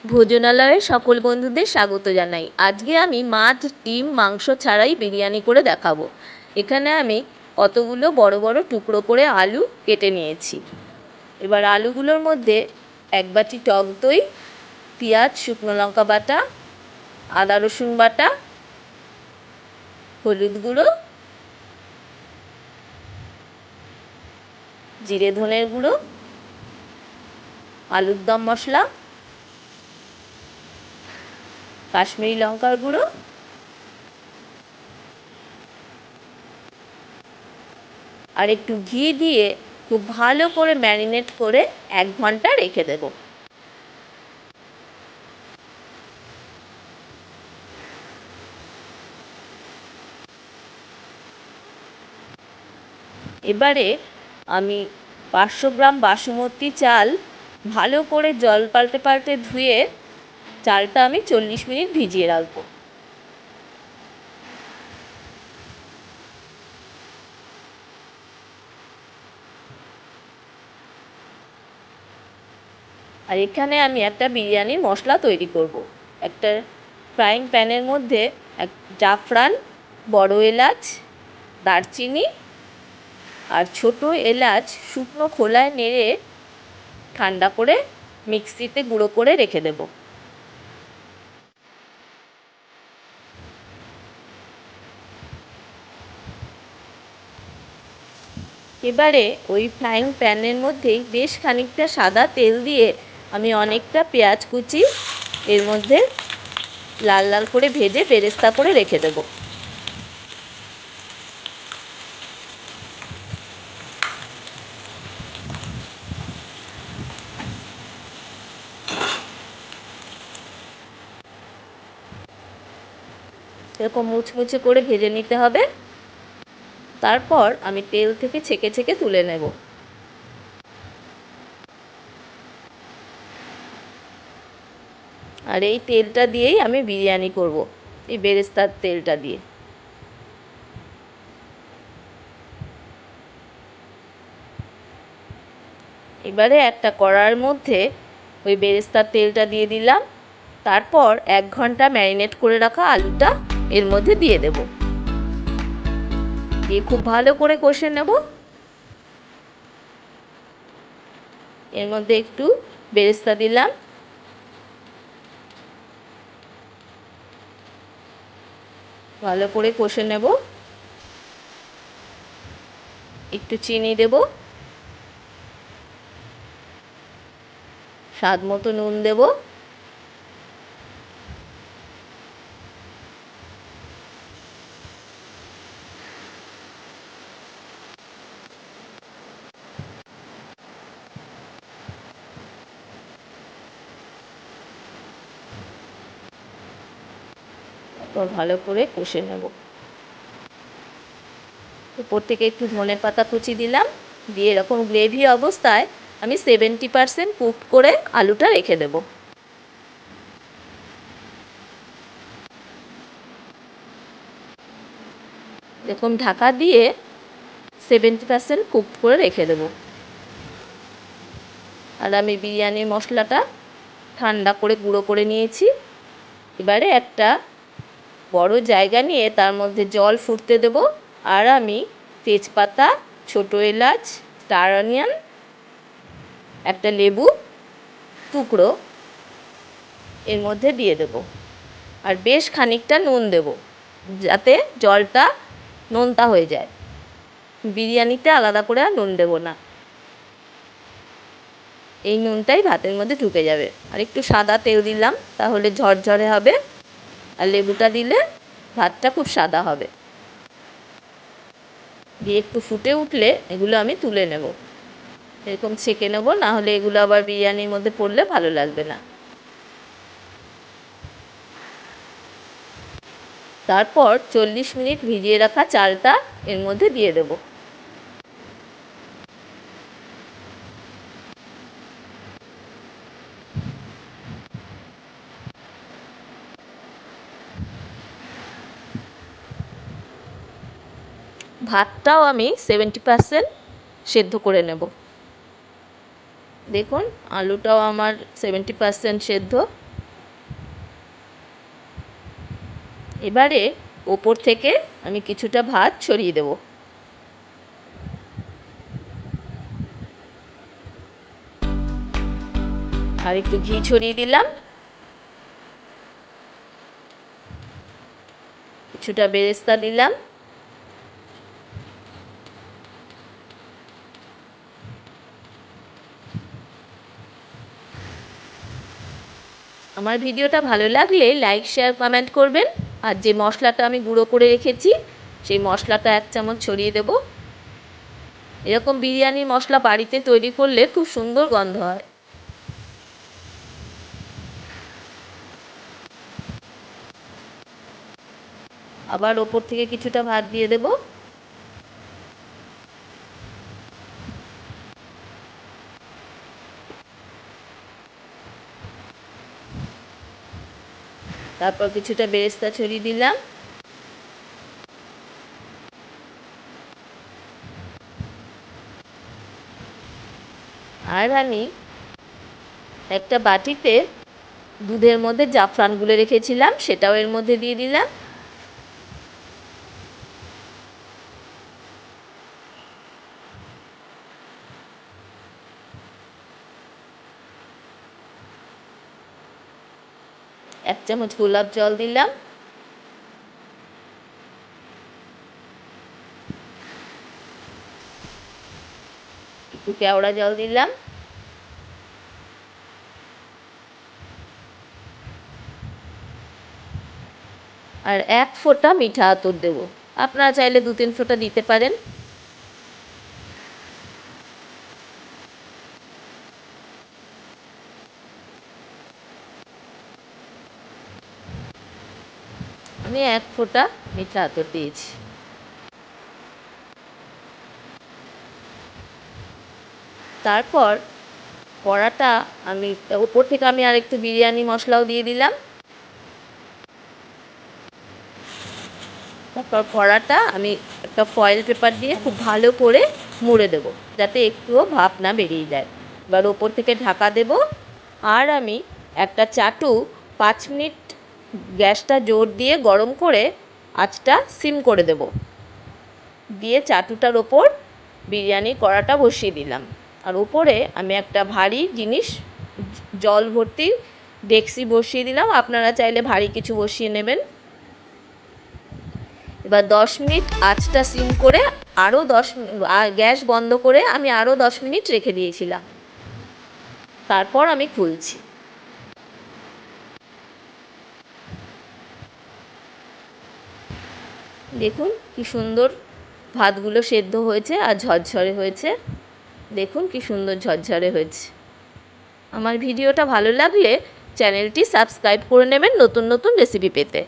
ভোজনালয়ে সকল বন্ধুদের স্বাগত জানাই। আজকে আমি মাছ, ডিম, মাংস ছাড়াই বিরিয়ানি করে দেখাবো। এখানে আমি কতগুলো বড় বড় টুকরো করে আলু কেটে নিয়েছি। এবার আলুগুলোর মধ্যে এক বাটি টক দই, পেঁয়াজ, শুকনো লঙ্কা বাটা, আদা রসুন বাটা, হলুদ গুঁড়ো, জিরে ধনের গুঁড়ো, আলুর দম মশলা, কাশ্মীরি লঙ্কার গুঁড়ো আর একটু ঘি দিয়ে খুব ভালো করে ম্যারিনেট করে 1 ঘন্টা রেখে দেব। এবারে আমি 500 গ্রাম বাসমতি চাল ভালো করে জল পাল্টে পাল্টে ধুয়ে চালটা আমি 40 মিনিট ভিজিয়ে রাখবো। আর এখানে আমি একটা বিরিয়ানির মশলা তৈরি করব। একটা ফ্রাইং প্যানের মধ্যে জাফরান, বড় এলাচ, দারচিনি আর ছোট এলাচ শুকনো খোলায় নেড়ে ঠান্ডা করে মিক্সিতে গুঁড়ো করে রেখে দেব। এবারে ওই ফ্রাইং প্যানের মধ্যেই বেশ খানিকটা সাদা তেল দিয়ে আমি অনেকটা পেঁয়াজ কুচি এর মধ্যে লাল লাল করে ভেজে বেরেস্তা করে রেখে দেব। এরকম মুচমুচে করে ভেজে নিতে হবে। তারপর আমি তেল থেকে ছেঁকে ছেঁকে তুলে নেব। আর এই তেলটা দিয়েই আমি বিরিয়ানি করব, এই বেরেস্তার তেলটা দিয়ে। এবারে একটা কড়ার মধ্যে ওই বেরেস্তার তেলটা দিয়ে দিলাম। তারপর 1 ঘন্টা ম্যারিনেট করে রাখা আলুটা এর মধ্যে দিয়ে দেব। দিয়ে খুব ভালো করে কষে নেব। এর মধ্যে একটু বেরেস্তা দিলাম, ভালো করে কষে নেব। একটু চিনি দেব, স্বাদ মতো নুন দেব। তারপর ভালো করে কষে নেব। উপর থেকে একটু ধনেপাতা কুচি দিলাম। দিয়ে এরকম গ্রেভি অবস্থায় আমি 70% কুক করে আলুটা রেখে দেব। এরকম ঢাকা দিয়ে 70% কুক করে রেখে দেব। আর আমি বিরিয়ানির মশলাটা ঠান্ডা করে গুঁড়ো করে নিয়েছি। এবারে একটা বড় জায়গা নিয়ে তার মধ্যে জল ফুটতে দেব। আর আমি তেজপাতা, ছোট এলাচ, স্টার অনিয়ন, একটা লেবু টুকরো এর মধ্যে দিয়ে দেব। আর বেশ খানিকটা নুন দেব, যাতে জলটা নোনতা হয়ে যায়। বিরিয়ানিতে আলাদা করে আর নুন দেব না, এই নুনটাই ভাতের মধ্যে ঢুকে যাবে। আর একটু সাদা তেল দিলাম, তাহলে ঝরঝরে হবে। আর লেবুটা দিলে ভাতটা খুব সাদা হবে। দিয়ে একটু ফুটে উঠলে এগুলো আমি তুলে নেব। এরকম ছেঁকে নেব, না হলে এগুলো আবার বিরিয়ানির মধ্যে পড়লে ভালো লাগবে না। তারপর 40 মিনিট ভিজিয়ে রাখা চালটা এর মধ্যে দিয়ে দেব। ভাতটাও আমি 70% সেদ্ধ করে নেব। দেখুন আলুটাও আমার 70% সেদ্ধ। এবারে ওপর থেকে আমি কিছুটা ভাত ছড়িয়ে দেব। আর একটু ঘি ছড়িয়ে দিলাম, কিছুটা বেরেস্তা দিলাম। আমার ভিডিওটা ভালো লাগলে লাইক, শেয়ার, কমেন্ট করবেন। আর যে মশলাটা আমি গুঁড়ো করে রেখেছি সেই মশলাটা 1 চামচ ছড়িয়ে দেব। এরকম বিরিয়ানির মশলা বাড়িতে তৈরি করলে খুব সুন্দর গন্ধ হয়। আবার ওপর থেকে কিছুটা ভাত দিয়ে দেব। তারপর কিছুটা বেরেস্তা ছড়িয়ে দিলাম। আর আমি একটা বাটিতে দুধের মধ্যে জাফরান গুলে রেখেছিলাম, সেটাও এর মধ্যে দিয়ে দিলাম। এক চামচ গোলাপ জল দিলাম। একটু কেওড়া জল দিলাম। আর 1 ফোঁটা মিঠা আতর দেব। আপনারা চাইলে 2-3 ফোঁটা দিতে পারেন। আমি 1 ফোঁটা মিঠা আতর দিয়েছি। তারপর কড়াটা আমি উপর থেকে আমি আর একটু বিরিয়ানি মশলাও দিয়ে দিলাম। তারপর কড়াটা আমি একটা ফয়েল পেপার দিয়ে খুব ভালো করে মুড়ে দেব, যাতে একটুও ভাপ না বেরিয়ে যায়। এবার ওপর থেকে ঢাকা দেব। আর আমি একটা চাটু 5 মিনিট গ্যাসটা জোর দিয়ে গরম করে আঁচটা সিম করে দেব। দিয়ে চাটুটার ওপর বিরিয়ানির কড়াটা বসিয়ে দিলাম। আর ওপরে আমি একটা ভারী জিনিস জল ভর্তি ডেকচি বসিয়ে দিলাম। আপনারা চাইলে ভারী কিছু বসিয়ে নেবেন। এবার 10 মিনিট আঁচটা সিম করে আরও গ্যাস বন্ধ করে আমি আরও 10 মিনিট রেখে দিয়েছিলাম। তারপর আমি খুলছি। দেখুন কি সুন্দর ভাতগুলো সেদ্ধ হয়েছে আর ঝরঝরে হয়েছে। দেখুন কি সুন্দর ঝরঝরে হয়েছে। আমার ভিডিওটা ভালো লাগলে চ্যানেলটি সাবস্ক্রাইব করে নেবেন নতুন নতুন রেসিপি পেতে।